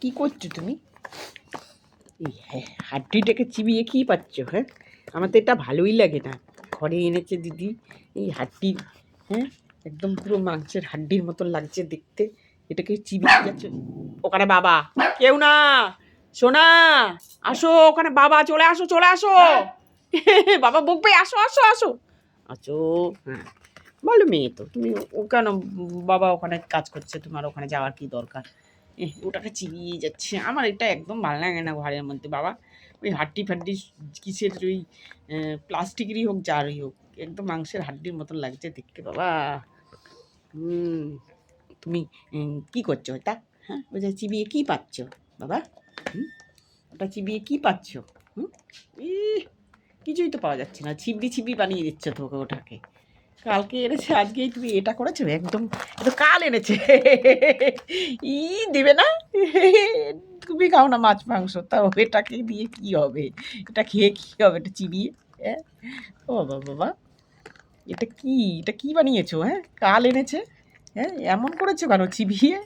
কি করছো তুমি? এই হাড্ডিটাকে চিবিয়ে কী পাচ্ছ? হ্যাঁ, আমার তো এটা ভালোই লাগে না। ঘরে এনেছে দিদি এই হাড্ডি, হ্যাঁ, একদম পুরো মাংসের হাড্ডির মতন লাগছে দেখতে। এটাকে চিবিয়ে যাচ্ছে। ওখানে বাবা, কেউ না, সোনা আসো, ওখানে বাবা, চলে আসো চলে আসো। বাবা বকবে, আসো আসো আসো আসো। হ্যাঁ, বলো মেয়ে তো তুমি, ও কেন বাবা ওখানে কাজ করছে, তোমার ওখানে যাওয়ার কি দরকার? ওটাকে চিবিয়ে যাচ্ছে। আমার এটা একদম ভালো লাগে না ঘরের মধ্যে বাবা। ওই হাড্ডি ফাড্ডি কিসের, ওই প্লাস্টিকেরই হোক যারই হোক, একদম মাংসের হাড্ডির মতন লাগছে দেখতে বাবা। তুমি কি করছো ওটা? হ্যাঁ, ওটা চিবিয়ে কী পাচ্ছ বাবা? ওটা চিবিয়ে কী পাচ্ছ? কিছুই তো পাওয়া যাচ্ছে না, ছিবড়ি ছিবড়ি বানিয়ে দিচ্ছ তোকে ওটাকে। কালকে এনেছে, আজকেই তুমি এটা করেছো একদম। এটা কাল এনেছে। ই দেবে না? তুমি খাও না মাছ মাংস, তাও এটাকে দিয়ে কি হবে? এটা খেয়ে কি হবে? এটা চিবিয়ে, হ্যাঁ? ও বাবা বাবা, এটা কি, এটা কি বানিয়েছো? হ্যাঁ, কাল এনেছে, হ্যাঁ, এমন করেছো কেন চিবিয়ে?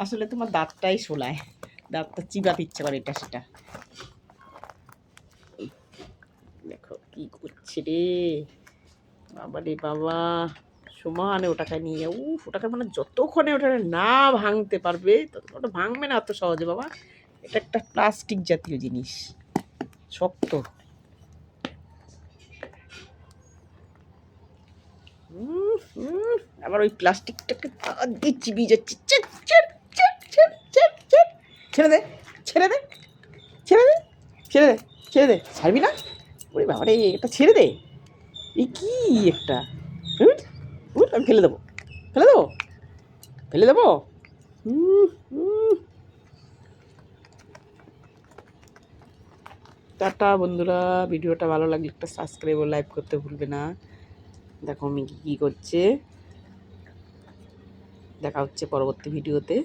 আসলে তোমার দাঁতটাই শোলায়, দাঁতটা চিবাতে ইচ্ছে করে এটা সেটা। দেখো কি করছে রে বাবা রে বাবা, সমানে ওটাকে নিয়ে, ওটাকে মানে যতক্ষণে ওটা না ভাঙতে পারবে ওটা ভাঙবে না অত সহজে বাবা। এটা একটা প্লাস্টিক জাতীয় জিনিস, শক্ত। আবার ওই প্লাস্টিকটাকে দিয়ে চিবিয়ে যাচ্ছে। ছেড়ে দে, ছেড়ে দে, ছেড়ে দে, ছেড়ে দে, ছেড়ে দে, ছাড়বি না? ওরে বাবা রে, এটা ছেড়ে দে। এই কি একটা, আমি ফেলে দেবো, ফেলে দেবো, ফেলে দেবো। টাটা বন্ধুরা, ভিডিওটা ভালো লাগলে একটা সাবস্ক্রাইব ও লাইক করতে ভুলবে না। দেখো মিকি কী করছে, দেখা হচ্ছে পরবর্তী ভিডিওতে।